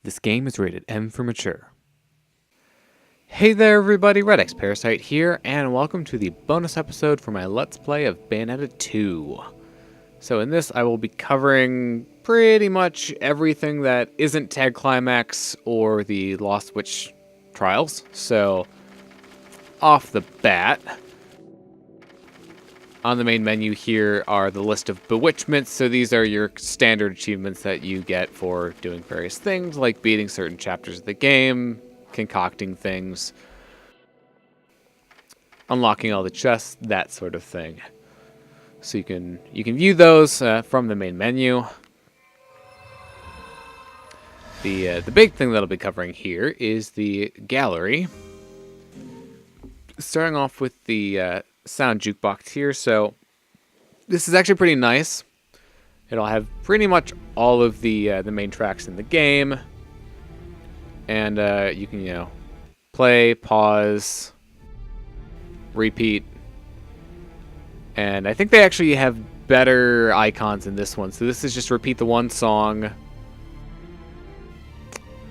This game is rated M for mature. Hey there everybody, redxparasite here, and welcome to the bonus episode for my Let's Play of Bayonetta 2. So in this, I will be covering pretty much everything that isn't Tag Climax or the Lost Witch Trials. So, off the bat, on the main menu here are the list of bewitchments. So these are your standard achievements that you get for doing various things, like beating certain chapters of the game, concocting things, unlocking all the chests, that sort of thing. So you can view those from the main menu. The big thing that I'll be covering here is the gallery. Starting off with the sound jukebox here. So this is actually pretty nice. It'll have pretty much all of the main tracks in the game, and you can play, pause, repeat, and I think they actually have better icons in this one. So this is just repeat the one song.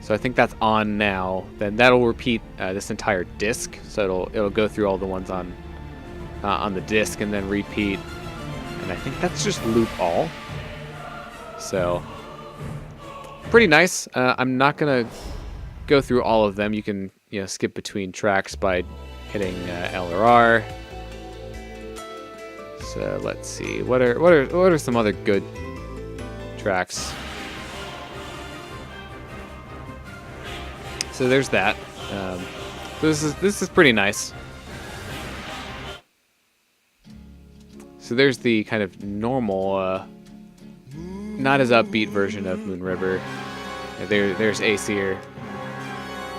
So I think that's on now. Then that'll repeat this entire disc. So it'll go through all the ones on the disc and then repeat. And I think that's just loop all. So pretty nice. I'm not gonna go through all of them. You can skip between tracks by hitting L or R. So let's see. What are some other good tracks? So there's that. This is pretty nice. So there's the kind of normal, not as upbeat version of Moon River. There's Aesir.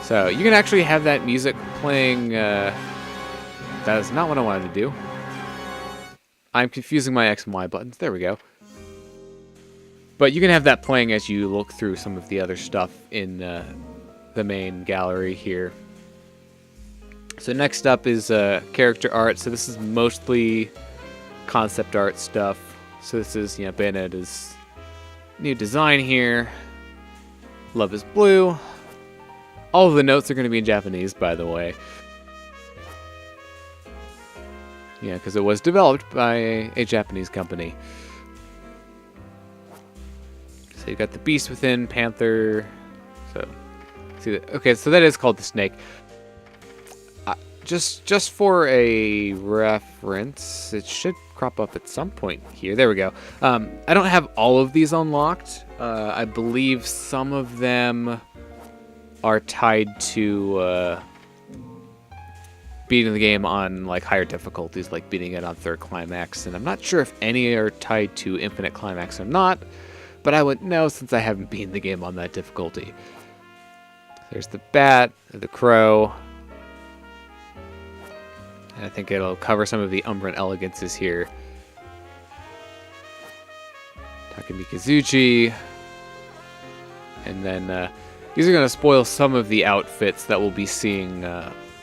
So you can actually have that music playing. That is not what I wanted to do. I'm confusing my X and Y buttons. There we go. But you can have that playing as you look through some of the other stuff in the main gallery here. So next up is character art. So this is mostly concept art stuff. So this is Bayonetta's new design here. Love is blue. All of the notes are going to be in Japanese, by the way. Yeah, because it was developed by a Japanese company. So you got the beast within, panther. So see that? Okay, so that is called the snake. Just for a reference, it should crop up at some point here. There we go. I don't have all of these unlocked. I believe some of them are tied to beating the game on higher difficulties, like beating it on third climax, and I'm not sure if any are tied to infinite climax or not, but I wouldn't know since I haven't beaten the game on that difficulty. There's the bat, the crow, and I think it'll cover some of the Umbran elegances here. Takamikazuchi, and then these are going to spoil some of the outfits that we'll be seeing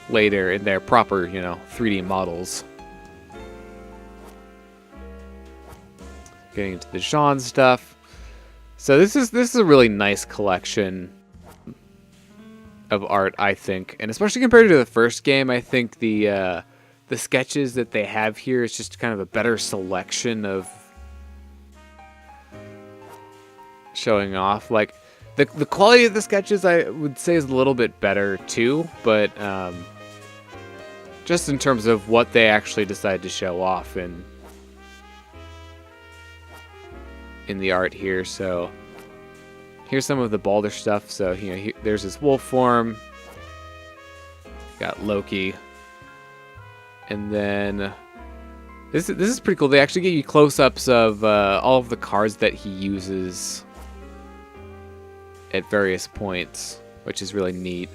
later in their proper, 3D models. Getting into the Jean stuff. So this is a really nice collection of art, I think, and especially compared to the first game, I think the sketches that they have here is just kind of a better selection of showing off. Like the quality of the sketches, I would say, is a little bit better too, but just in terms of what they actually decide to show off in the art here. So here's some of the Baldur stuff. So there's this wolf form. Got Loki, and then this is pretty cool. They actually give you close-ups of all of the cards that he uses at various points, which is really neat.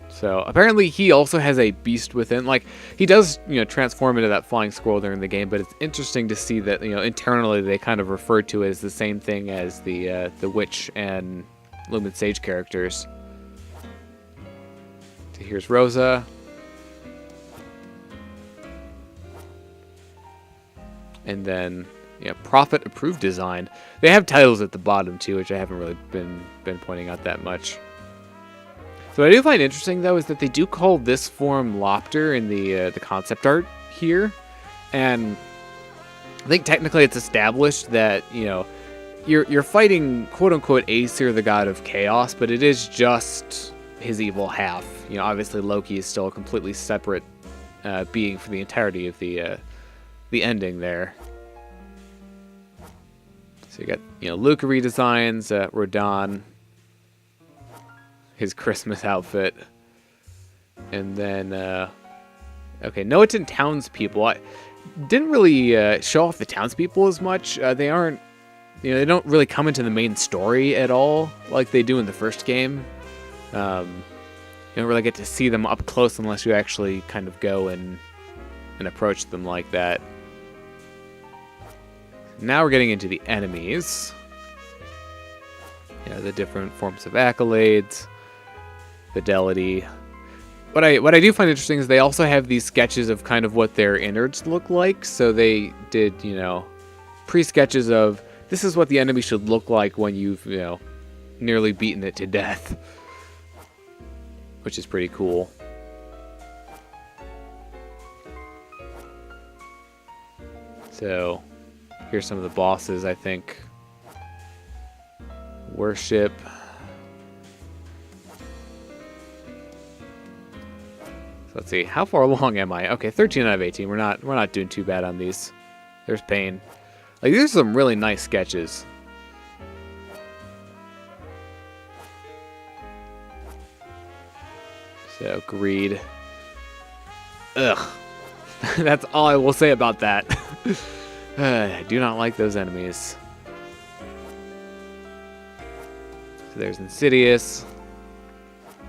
So apparently he also has a beast within. Like, he does, transform into that flying squirrel during the game, but it's interesting to see that, internally they kind of refer to it as the same thing as the witch and Lumen Sage characters. So here's Rosa. And then, Prophet approved design. They have titles at the bottom too, which I haven't really been pointing out that much. So what I do find interesting though is that they do call this form Lopter in the concept art here, and I think technically it's established that, you know, you're fighting quote unquote Aesir, the god of chaos, but it is just his evil half. You know, obviously Loki is still a completely separate being for the entirety of the ending there. So you got, you know, Luca redesigns, Rodan, his Christmas outfit, and then okay, Noaton townspeople. I didn't really show off the townspeople as much. They aren't, you know, they don't really come into the main story at all like they do in the first game. You don't really get to see them up close unless you actually kind of go and approach them like that. Now we're getting into the enemies. Yeah, the different forms of accolades, fidelity. What I do find interesting is they also have these sketches of kind of what their innards look like. So they did, you know, pre-sketches of this is what the enemy should look like when you've, you know, nearly beaten it to death, which is pretty cool. So here's some of the bosses, I think. Worship. So let's see, how far along am I? Okay, 13 out of 18. We're not doing too bad on these. There's Pain. Like, these are some really nice sketches. So, Greed. Ugh. That's all I will say about that. I do not like those enemies. So there's Insidious.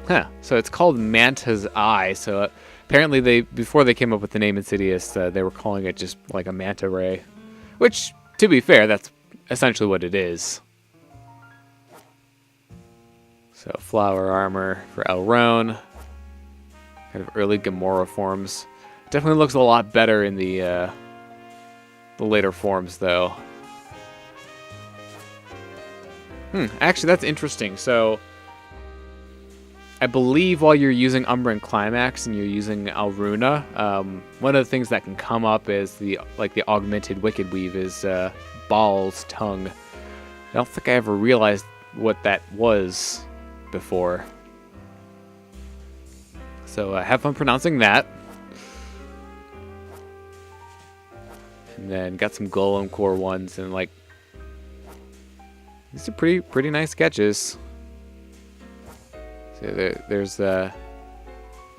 Huh. So it's called Manta's Eye. So apparently before they came up with the name Insidious, they were calling it just like a manta ray. Which, to be fair, that's essentially what it is. So Flower Armor for Elrond. Kind of early Gamora forms. Definitely looks a lot better in the later forms, though. Actually, that's interesting. So, I believe while you're using Umbran Climax and you're using Alruna, one of the things that can come up is the augmented Wicked Weave is Baal's tongue. I don't think I ever realized what that was before. So have fun pronouncing that. And then got some Golem Core ones, and like these are pretty nice sketches. So there's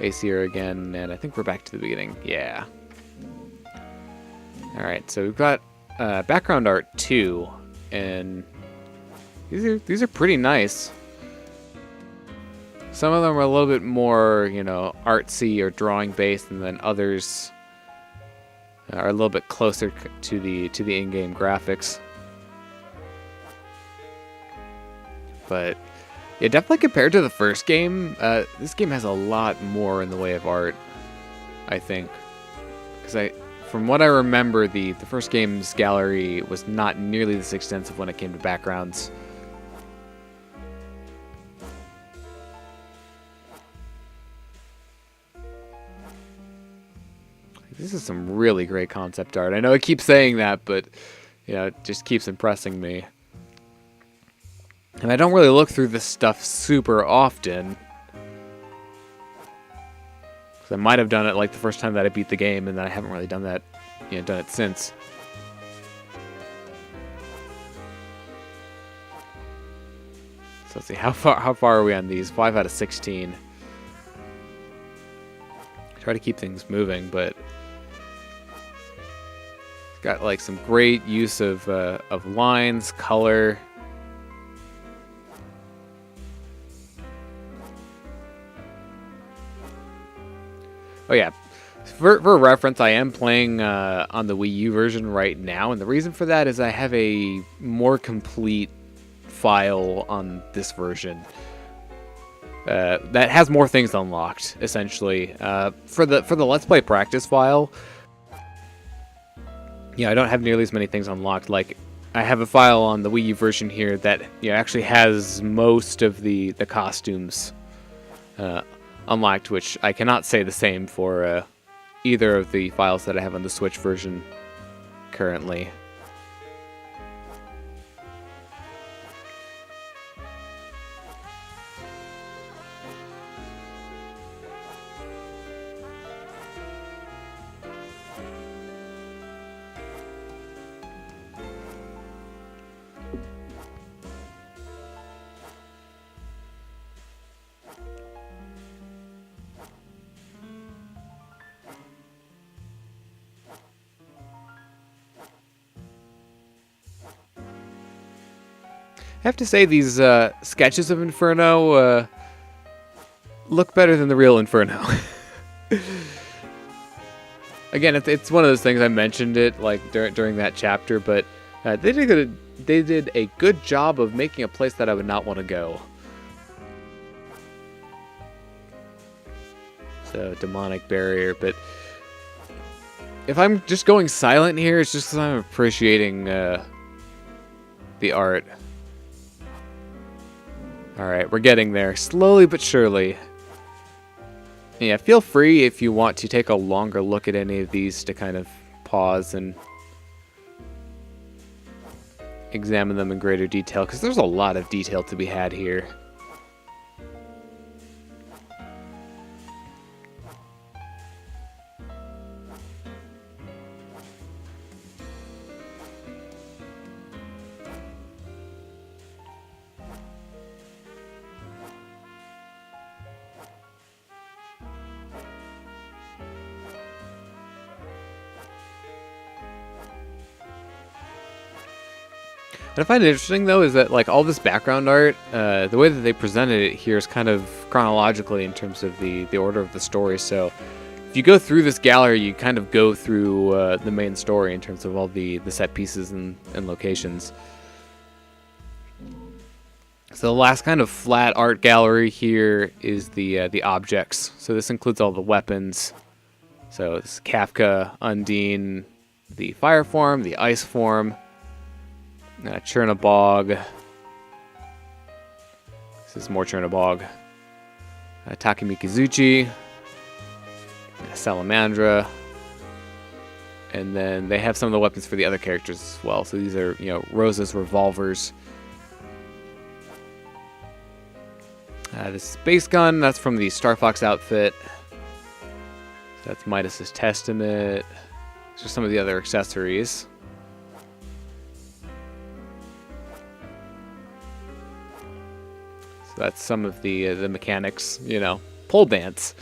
Aesir again, and I think we're back to the beginning. Yeah. All right, so we've got background art 2, and these are pretty nice. Some of them are a little bit more, you know, artsy or drawing based, and then others are a little bit closer to the in-game graphics. But yeah, definitely compared to the first game, this game has a lot more in the way of art, I think. Because from what I remember, the first game's gallery was not nearly this extensive when it came to backgrounds. This is some really great concept art. I know I keep saying that, but you know, it just keeps impressing me. And I don't really look through this stuff super often. Because I might have done it like the first time that I beat the game, and then I haven't really done that, you know, done it since. So let's see, how far are we on these? 5 out of 16. Try to keep things moving, but it's got like some great use of lines, color. Oh yeah, for reference, I am playing on the Wii U version right now, and the reason for that is I have a more complete file on this version that has more things unlocked. Essentially, for the Let's Play practice file, Yeah, I don't have nearly as many things unlocked. Like, I have a file on the Wii U version here that actually has most of the costumes unlocked, which I cannot say the same for either of the files that I have on the Switch version currently. I have to say, these sketches of Inferno look better than the real Inferno. Again, it's one of those things, I mentioned it like during that chapter, but they did a good job of making a place that I would not want to go. So, demonic barrier, but if I'm just going silent here, it's just because I'm appreciating the art. Alright, we're getting there, slowly but surely. Yeah, feel free if you want to take a longer look at any of these to kind of pause and examine them in greater detail, because there's a lot of detail to be had here. What I find interesting, though, is that like all this background art, the way that they presented it here is kind of chronologically in terms of the order of the story. So if you go through this gallery, you kind of go through the main story in terms of all the set pieces and locations. So the last kind of flat art gallery here is the objects. So this includes all the weapons. So it's Kafka, Undine, the fire form, the ice form, Chernobog. This is more Chernobog. Takemikizuchi, Salamandra, and then they have some of the weapons for the other characters as well. So these are, Rosa's revolvers. The space gun, that's from the Star Fox outfit. So that's Midas's Testament. These are some of the other accessories. So that's some of the mechanics, pole dance.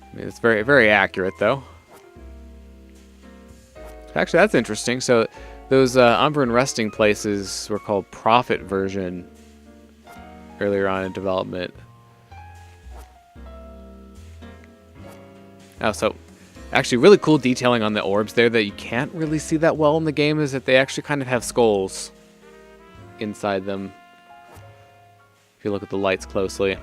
I mean, it's very, very accurate, though. Actually, that's interesting. So those Umbran resting places were called Prophet version earlier on in development. Oh, so actually really cool detailing on the orbs there that you can't really see that well in the game is that they actually kind of have skulls inside them. If you look at the lights closely.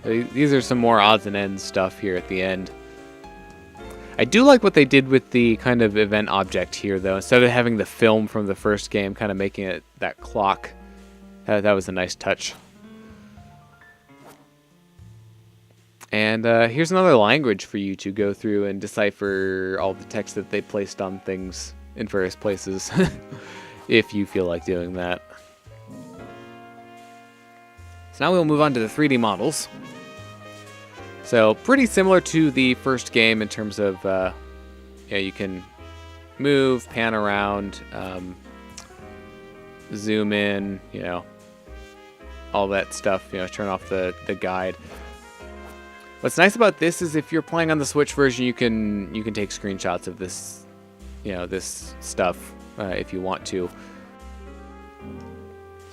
These are some more odds and ends stuff here at the end. I do like what they did with the kind of event object here, though. Instead of having the film from the first game, kind of making it that clock. That was a nice touch. And here's another language for you to go through and decipher all the text that they placed on things in various places, if you feel like doing that. So now we'll move on to the 3D models. So pretty similar to the first game in terms of, you can move, pan around, zoom in, all that stuff, turn off the guide. What's nice about this is if you're playing on the Switch version, you can take screenshots of this, this stuff if you want to.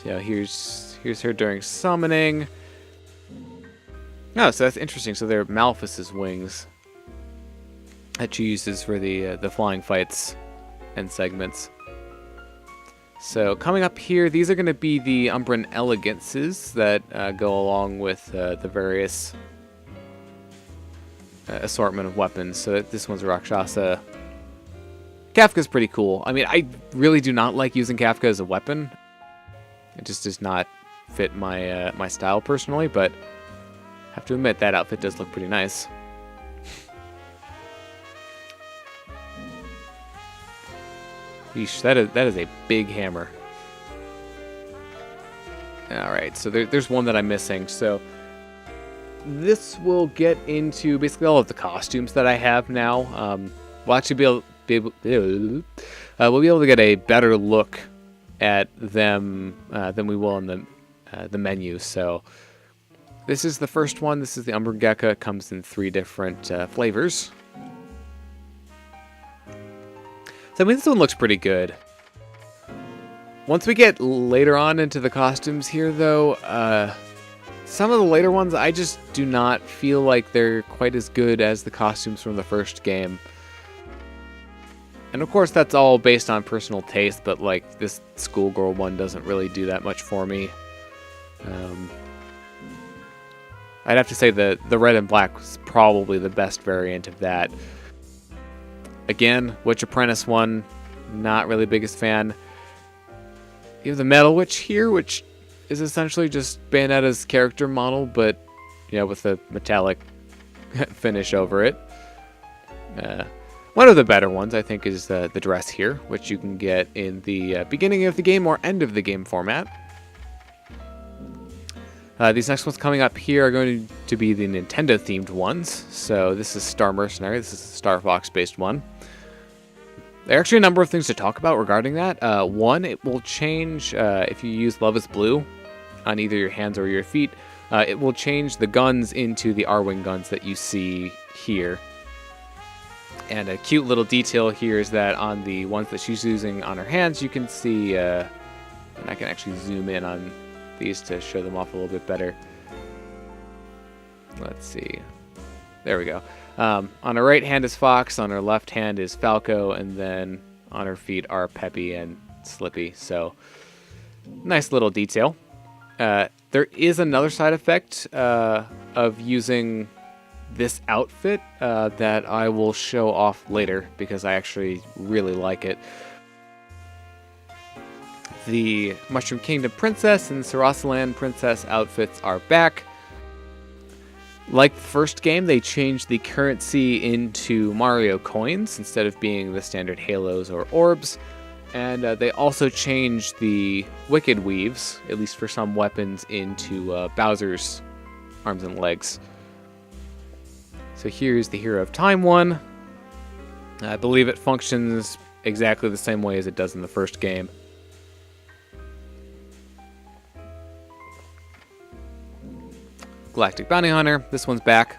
So here's her during summoning. Oh, so that's interesting. So they're Malphas's wings that she uses for the flying fights end segments. So coming up here, these are going to be the Umbran Elegances that go along with the various assortment of weapons. So this one's Rakshasa. Kafka's pretty cool. I mean, I really do not like using Kafka as a weapon. It just does not fit my my style personally, but I have to admit that outfit does look pretty nice. Yeesh, that is a big hammer. Alright, so there's one that I'm missing. So this will get into basically all of the costumes that I have now. We'll actually we'll be able to get a better look at them than we will in the menu. So this is the first one. This is the Umbran Gecko. It comes in 3 different flavors. So, I mean, this one looks pretty good. Once we get later on into the costumes here, though, some of the later ones, I just do not feel like they're quite as good as the costumes from the first game. And of course, that's all based on personal taste, but like this schoolgirl one doesn't really do that much for me. I'd have to say the red and black was probably the best variant of that. Again, Witch Apprentice one, not really biggest fan. You have the Metal Witch here, which is essentially just Bayonetta's character model, but with a metallic finish over it. One of the better ones, I think, is the dress here, which you can get in the beginning of the game or end of the game format. These next ones coming up here are going to be the Nintendo-themed ones. So this is Star Mercenary. This is the Star Fox-based one. There are actually a number of things to talk about regarding that. One, it will change if you use Love is Blue on either your hands or your feet. It will change the guns into the R-Wing guns that you see here. And a cute little detail here is that on the ones that she's using on her hands, you can see, and I can actually zoom in on these to show them off a little bit better. Let's see. There we go. On her right hand is Fox, on her left hand is Falco, and then on her feet are Peppy and Slippy. So, nice little detail. There is another side effect of using this outfit that I will show off later because I actually really like it. The Mushroom Kingdom Princess and Sarasaland Princess outfits are back. Like the first game, they changed the currency into Mario coins instead of being the standard halos or orbs. And they also changed the Wicked Weaves, at least for some weapons, into Bowser's arms and legs. So here's the Hero of Time one. I believe it functions exactly the same way as it does in the first game. Galactic Bounty Hunter. This one's back.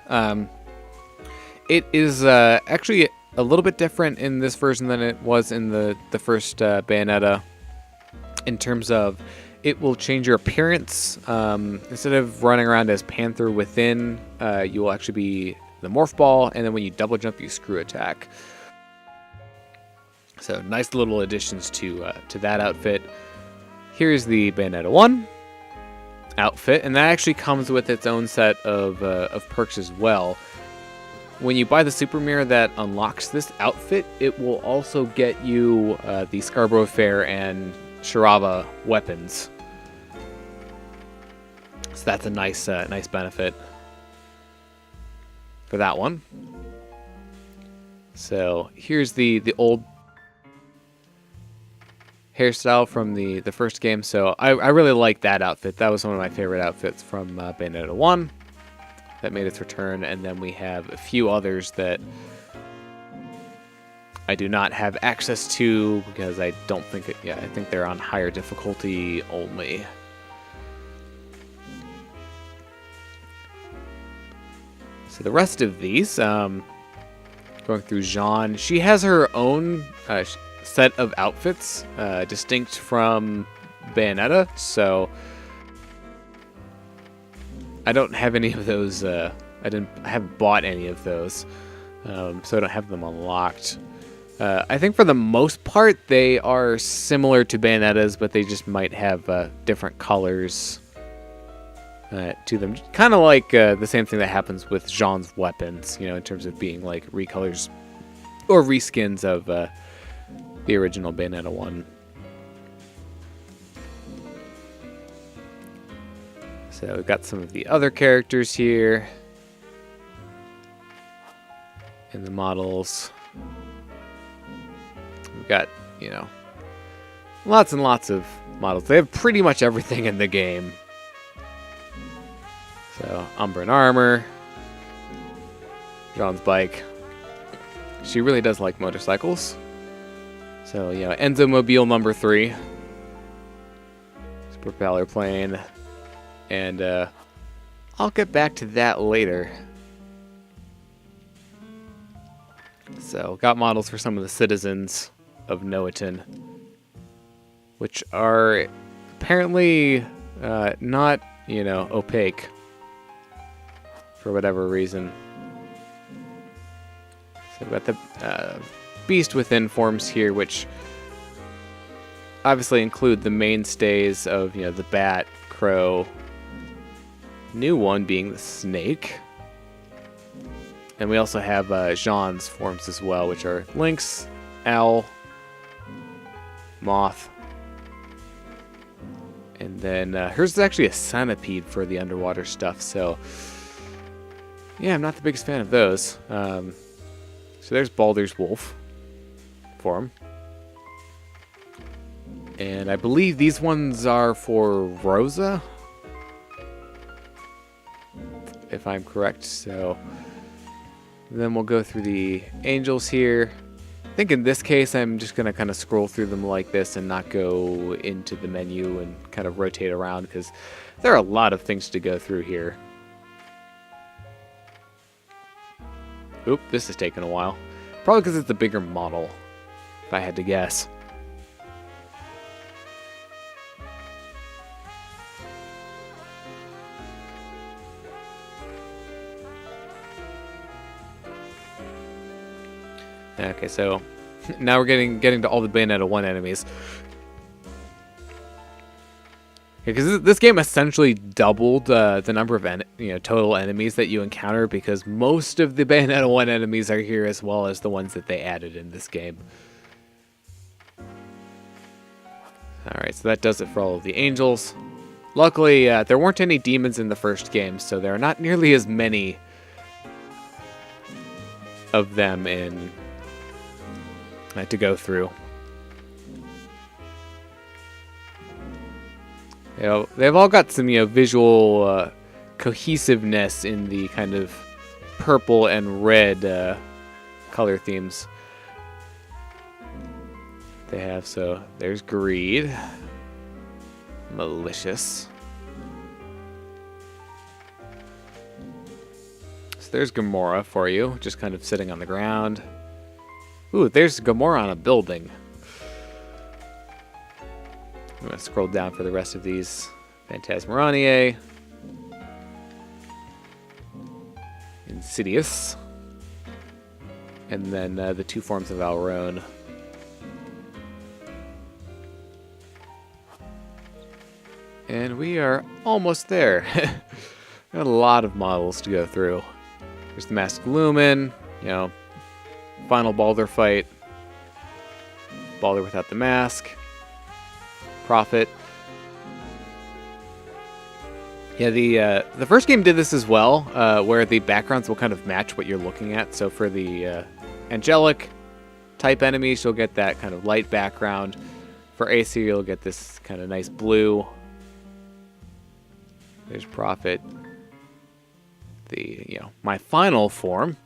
It is actually a little bit different in this version than it was in the first Bayonetta, in terms of it will change your appearance. Instead of running around as Panther within, you will actually be the Morph Ball, and then when you double jump, you screw attack. So nice little additions to that outfit. Here's the Bayonetta 1 outfit, and that actually comes with its own set of perks as well. When you buy the super mirror that unlocks this outfit, it will also get you the Scarborough Fair and Shirava weapons. So that's a nice benefit for that one. So here's the old hairstyle from the first game. So I really like that outfit. That was one of my favorite outfits from Bayonetta 1 that made its return. And then we have a few others that I do not have access to because I don't think it, I think they're on higher difficulty only. So the rest of these, going through Jeanne, she has her own set of outfits, distinct from Bayonetta, so I don't have any of those. I haven't bought any of those, so I don't have them unlocked. I think for the most part they are similar to Bayonettas, but they just might have different colors to them. Kind of like the same thing that happens with Jean's weapons, in terms of being like recolors or reskins of the original Bayonetta 1. So we've got some of the other characters here in the models. We've got, lots and lots of models. They have pretty much everything in the game. So, Umbra in armor. Jean's bike. She really does like motorcycles. So, Enzo Mobile number 3. Propeller plane. And I'll get back to that later. So, got models for some of the citizens of Noaton, which are apparently not, opaque for whatever reason. So, we've got the Beast Within forms here, which obviously include the mainstays of, the Bat, Crow. New one being the Snake. And we also have Jean's forms as well, which are Lynx, Owl, Moth. And then hers is actually a centipede for the underwater stuff, so yeah, I'm not the biggest fan of those. So there's Baldur's Wolf form. And I believe these ones are for Rosa, if I'm correct. So then we'll go through the angels here. I think in this case I'm just going to kind of scroll through them like this and not go into the menu and kind of rotate around, because there are a lot of things to go through here. Oop, this is taking a while. Probably because it's a bigger model, if I had to guess. Okay, so now we're getting to all the Bayonetta 1 enemies. Because this game essentially doubled the number of total enemies that you encounter, because most of the Bayonetta 1 enemies are here, as well as the ones that they added in this game. Alright, so that does it for all of the angels. Luckily, there weren't any demons in the first game, so there are not nearly as many of them in to go through. They've all got some visual cohesiveness in the kind of purple and red color themes they have. So there's Greed, Malicious. So there's Gamora for you, just kind of sitting on the ground. Ooh, there's Gamora on a building. I'm going to scroll down for the rest of these. Phantasmaraniae. Insidious. And then the two forms of Alrone. And we are almost there. Got a lot of models to go through. There's the Masked Lumen, final Baldur fight. Baldur without the mask. Prophet. Yeah, the first game did this as well, where the backgrounds will kind of match what you're looking at. So for the angelic type enemies, you'll get that kind of light background. For Aesir, you'll get this kind of nice blue. There's Prophet. My final form,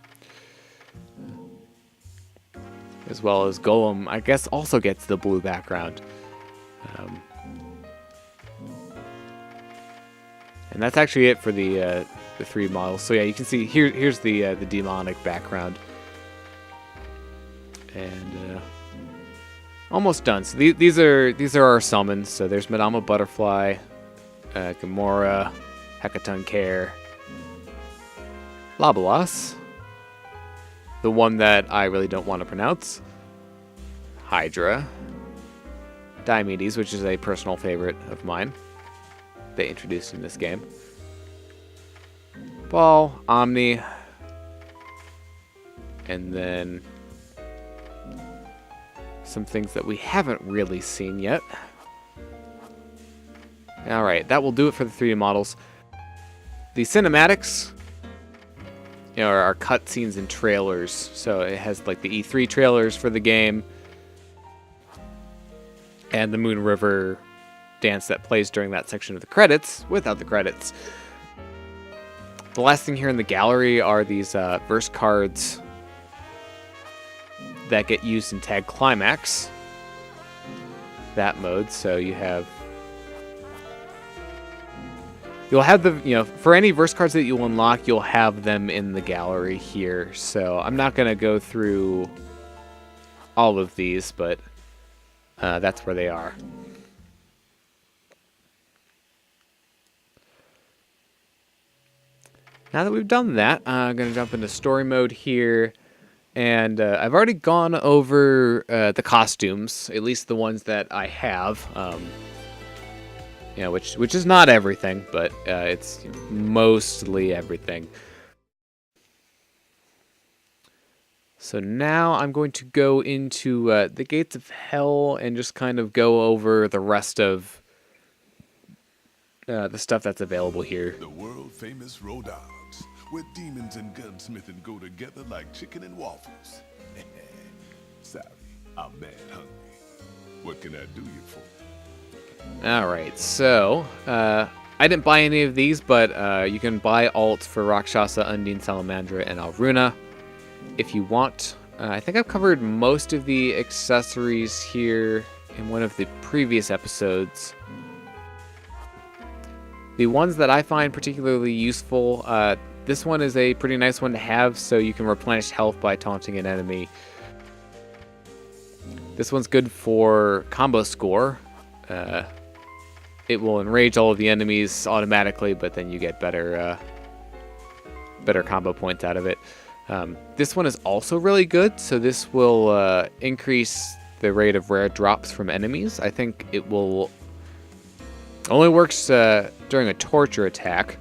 as well as Golem, I guess also gets the blue background. And that's actually it for the three models. So yeah, you can see here's the demonic background, and almost done. So these are our summons. So there's Madama Butterfly, Gamora, Hecaton Care, Labalas, the one that I really don't want to pronounce, Hydra, Diomedes, which is a personal favorite of mine, they introduced in this game, Ball, Omni, and then some things that we haven't really seen yet. Alright, that will do it for the 3D models. The cinematics, you know, are cutscenes and trailers. So it has like the E3 trailers for the game and the Moon River dance that plays during that section of the credits without the credits. The last thing here in the gallery are these verse cards that get used in Tag Climax, that mode. So you'll have the, you know, for any verse cards that you unlock, you'll have them in the gallery here. So I'm not going to go through all of these, but that's where they are. Now that we've done that, I'm going to jump into story mode here. And I've already gone over the costumes, at least the ones that I have. You know, which is not everything, but it's mostly everything. So now I'm going to go into the Gates of Hell and just kind of go over the rest of the stuff that's available here. The world famous Road Dogs, where demons and gunsmithing go together like chicken and waffles. Sorry, I'm mad hungry. What can I do you for? Alright, so I didn't buy any of these, but you can buy alts for Rakshasa, Undine, Salamandra, and Alruna if you want. I think I've covered most of the accessories here in one of the previous episodes. The ones that I find particularly useful, this one is a pretty nice one to have, so you can replenish health by taunting an enemy. This one's good for combo score. It will enrage all of the enemies automatically, but then you get better combo points out of it. This one is also really good, so this will increase the rate of rare drops from enemies. I think it will only works during a torture attack,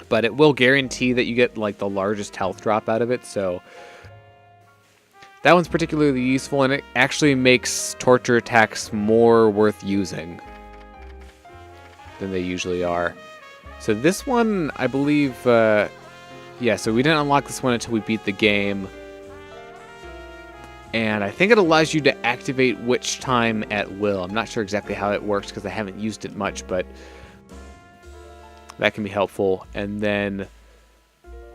but it will guarantee that you get like the largest health drop out of it, so that one's particularly useful, and it actually makes torture attacks more worth using than they usually are. So this one, I believe, yeah, so we didn't unlock this one until we beat the game. And I think it allows you to activate Witch Time at will. I'm not sure exactly how it works because I haven't used it much, but that can be helpful. And then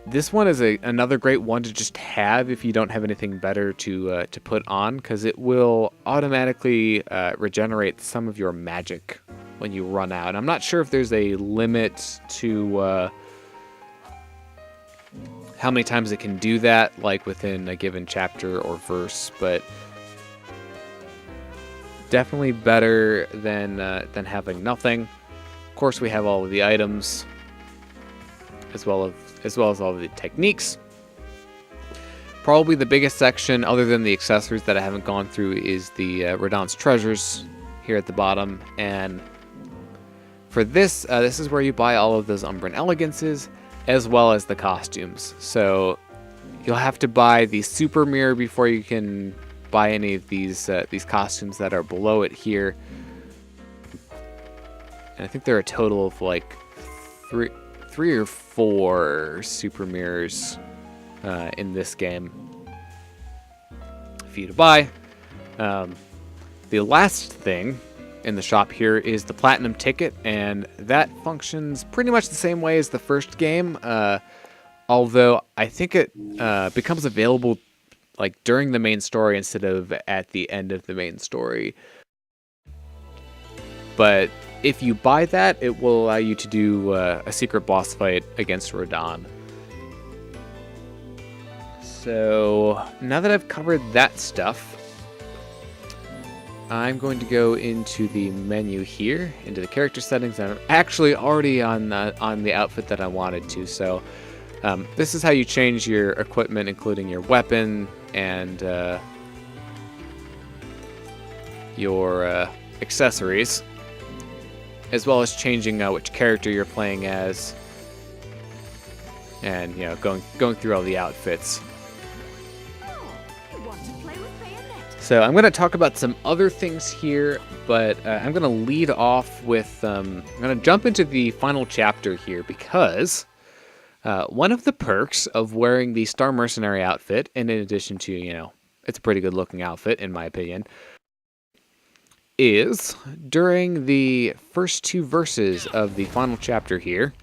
this one is another great one to just have if you don't have anything better to put on, because it will automatically regenerate some of your magic when you run out. I'm not sure if there's a limit to how many times it can do that, like within a given chapter or verse, but definitely better than having nothing. Of course, we have all of the items, as well as all of the techniques. Probably the biggest section, other than the accessories that I haven't gone through, is the Radahn's treasures here at the bottom. And for this, this is where you buy all of those Umbran elegances, as well as the costumes. So you'll have to buy the super mirror before you can buy any of these costumes that are below it here. And I think there are a total of like three or four super mirrors in this game for you to buy. The last thing in the shop here is the platinum ticket, and that functions pretty much the same way as the first game, although I think it becomes available like during the main story instead of at the end of the main story. But if you buy that, it will allow you to do a secret boss fight against Radahn. So now that I've covered that stuff, I'm going to go into the menu here, into the character settings. I'm actually already on the outfit that I wanted to. So this is how you change your equipment, including your weapon and your accessories, as well as changing which character you're playing as, and going through all the outfits. You want to play with Bayonetta? So I'm going to talk about some other things here, but I'm going to lead off with I'm going to jump into the final chapter here, because one of the perks of wearing the Star Mercenary outfit, and in addition to, it's a pretty good looking outfit in my opinion, is during the first 2 verses of the final chapter here,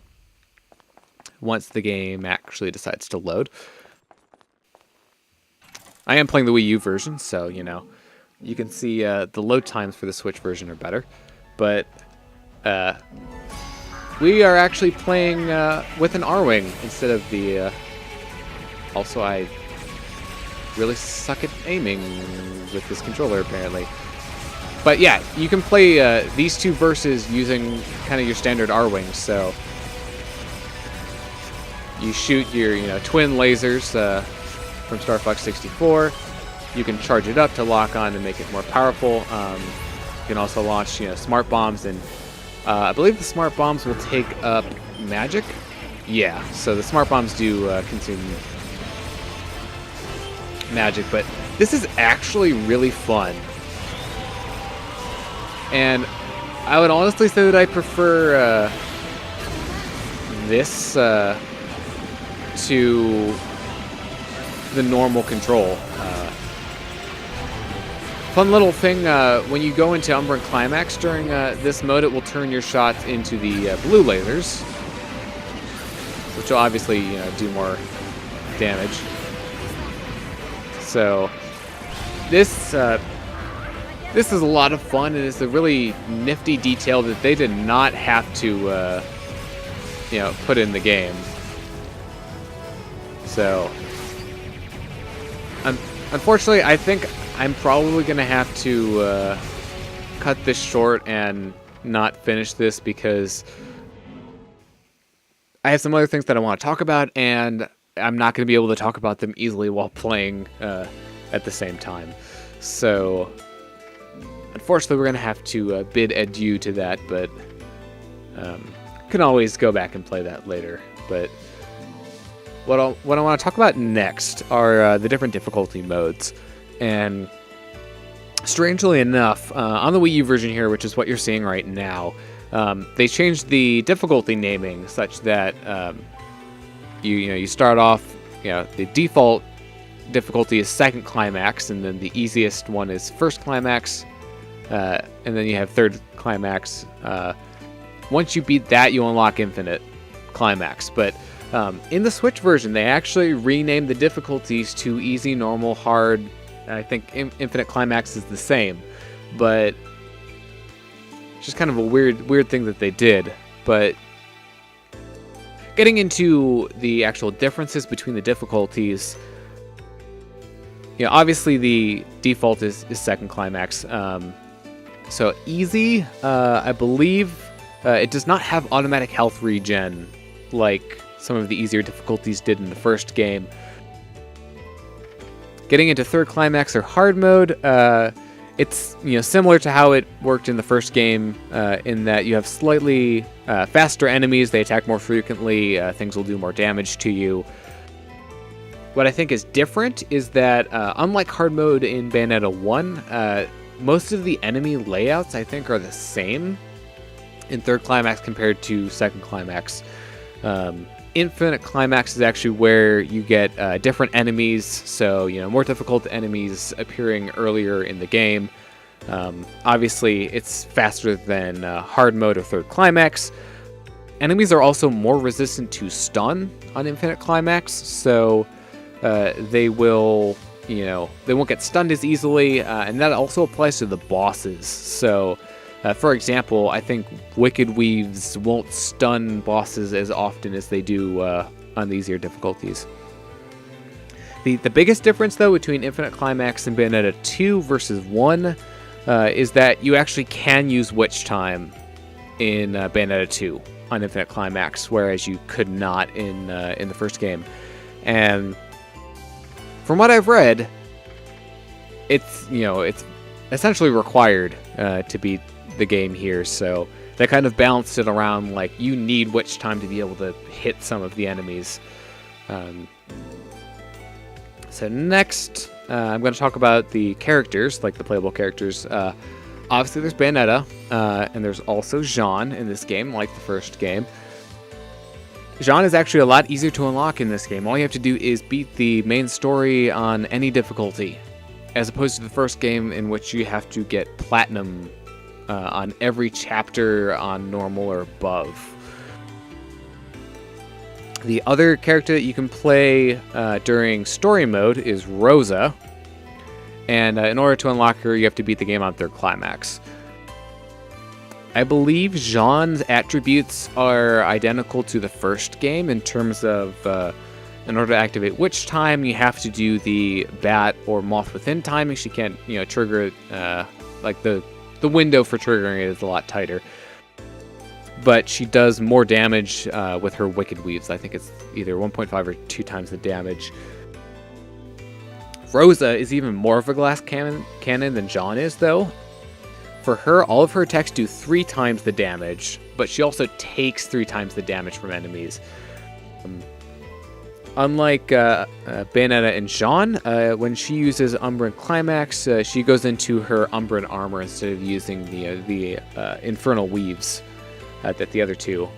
once the game actually decides to load. I am playing the Wii U version, so, you can see the load times for the Switch version are better. But we are actually playing with an R-Wing instead of the... Also, I really suck at aiming with this controller, apparently. But yeah, you can play these 2 verses using kind of your standard R-Wings, so... You shoot your, twin lasers from Star Fox 64. You can charge it up to lock on and make it more powerful. You can also launch, smart bombs, and I believe the smart bombs will take up magic. Yeah, so the smart bombs do consume magic, but this is actually really fun. And I would honestly say that I prefer this to the normal control. Fun little thing, when you go into Umbran Climax during this mode, it will turn your shots into the blue lasers, which will obviously do more damage. So this is a lot of fun, and it's a really nifty detail that they did not have to put in the game. So unfortunately, I think I'm probably going to have to cut this short and not finish this, because I have some other things that I want to talk about, and I'm not going to be able to talk about them easily while playing at the same time. So unfortunately, we're going to have to bid adieu to that, but can always go back and play that later. But what I want to talk about next are the different difficulty modes. And strangely enough, on the Wii U version here, which is what you're seeing right now, they changed the difficulty naming such that you start off, the default difficulty is second climax, and then the easiest one is first climax, and then you have third climax. Once you beat that, you unlock infinite climax. But in the Switch version, they actually renamed the difficulties to easy, normal, hard. I think infinite climax is the same, but it's just kind of a weird thing that they did. But getting into the actual differences between the difficulties, obviously the default is second climax. So easy, I believe, it does not have automatic health regen like some of the easier difficulties did in the first game. Getting into third climax or hard mode, it's similar to how it worked in the first game, in that you have slightly faster enemies, they attack more frequently, things will do more damage to you. What I think is different is that, unlike hard mode in Bayonetta 1, most of the enemy layouts, I think, are the same in third climax compared to second climax. Infinite climax is actually where you get different enemies, so more difficult enemies appearing earlier in the game. Obviously, it's faster than hard mode or third climax. Enemies are also more resistant to stun on infinite climax, so they will, they won't get stunned as easily, and that also applies to the bosses. So, for example, I think Wicked Weaves won't stun bosses as often as they do on the easier difficulties. The biggest difference, though, between Infinite Climax and Bayonetta 2 versus 1 is that you actually can use Witch Time in Bayonetta 2 on Infinite Climax, whereas you could not in the first game. And from what I've read, it's essentially required to beat the game here. So that kind of balanced it around, like, you need witch time to be able to hit some of the enemies. So next, I'm going to talk about the characters, like the playable characters. Obviously, there's Bayonetta, and there's also Jean in this game, like the first game. Jean is actually a lot easier to unlock in this game. All you have to do is beat the main story on any difficulty, as opposed to the first game in which you have to get platinum on every chapter on normal or above. The other character that you can play during story mode is Rosa, and in order to unlock her, you have to beat the game on third climax. I believe Jean's attributes are identical to the first game in terms of, in order to activate witch time, you have to do the bat or moth within timing. She can't, trigger it, like the window for triggering it is a lot tighter. But she does more damage with her Wicked Weaves. I think it's either 1.5 or 2 times the damage. Rosa is even more of a glass cannon than Jean is, though. For her, all of her attacks do 3 times the damage, but she also takes 3 times the damage from enemies. Unlike Bayonetta and Jean, when she uses Umbran Climax, she goes into her Umbran armor instead of using the Infernal Weaves that the other two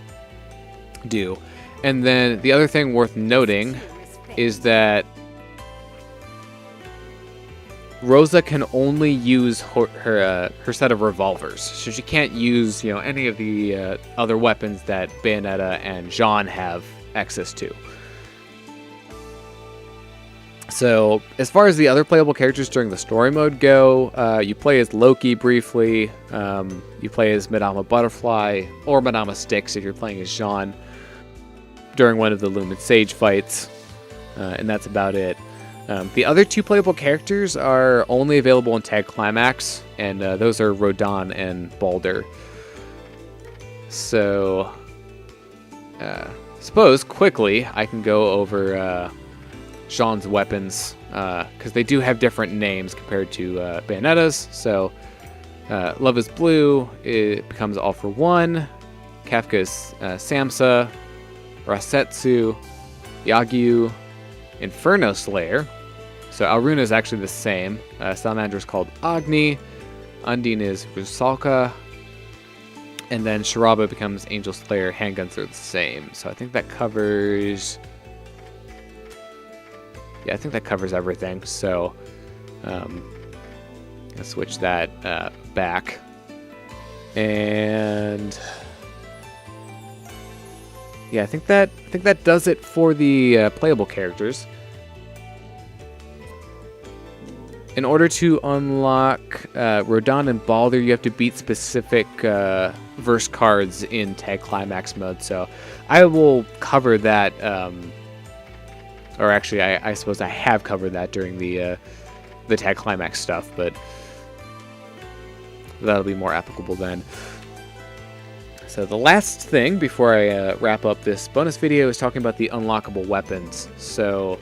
do. And then the other thing worth noting is that Rosa can only use her set of revolvers, so she can't use any of the other weapons that Bayonetta and Jean have access to. So as far as the other playable characters during the story mode go, you play as Loki briefly, you play as Madama Butterfly, or Madama Styx if you're playing as Jean, during one of the Lumen Sage fights, and that's about it. The other 2 playable characters are only available in Tag Climax, and those are Rodin and Baldur. So, suppose quickly I can go over Jean's weapons, because they do have different names compared to Bayonetta's. So, Love is Blue, it becomes All for One. Kafka is Samsa, Rasetsu, Yagyu, Inferno Slayer. So Alruna is actually the same. Salamander is called Agni. Undine is Rusalka. And then Sharaba becomes Angel Slayer. Handguns are the same. So I think that covers... Yeah, I think that covers everything. So let's switch that back. And... yeah, I think that does it for the playable characters. In order to unlock Rodin and Baldur, you have to beat specific verse cards in Tag Climax mode. So I will cover that, or actually, I suppose I have covered that during the Tag Climax stuff, but that'll be more applicable then. So the last thing before I wrap up this bonus video is talking about the unlockable weapons. So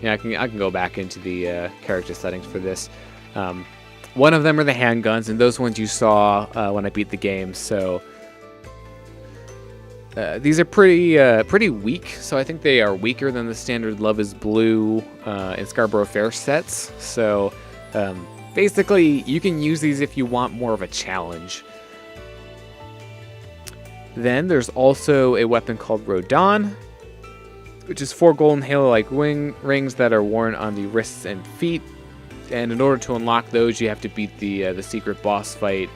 yeah, I can go back into the character settings for this. One of them are the handguns, and those ones you saw when I beat the game. So these are pretty weak. So I think they are weaker than the standard Love is Blue and Scarborough Fair sets. So basically, you can use these if you want more of a challenge. Then there's also a weapon called Rodin, which is 4 golden halo-like rings that are worn on the wrists and feet. And in order to unlock those, you have to beat the secret boss fight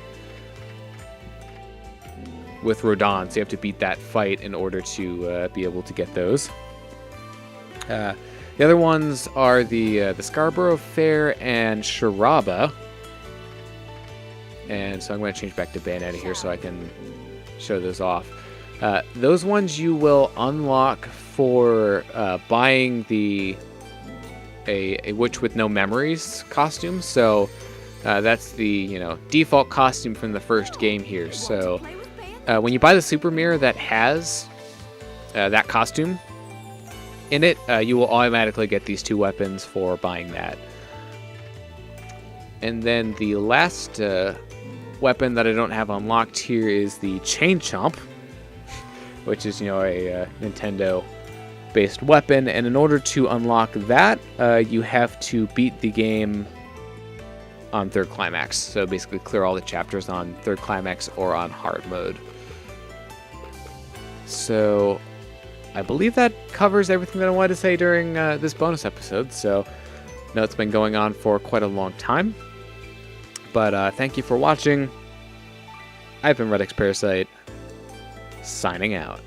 with Rodin. So you have to beat that fight in order to be able to get those. The other ones are the Scarborough Fair and Sharaba. And so I'm going to change back to Bayonetta here so I can show those off. Those ones you will unlock for buying a Witch with No Memories costume. So that's the default costume from the first game here. So when you buy the super mirror that has that costume in it, you will automatically get these 2 weapons for buying that. And then the last weapon that I don't have unlocked here is the Chain Chomp, which is, a Nintendo-based weapon. And in order to unlock that, you have to beat the game on third climax. So basically clear all the chapters on third climax or on hard mode. So I believe that covers everything that I wanted to say during this bonus episode. So I know it's been going on for quite a long time. But thank you for watching. I've been redxparasite, signing out.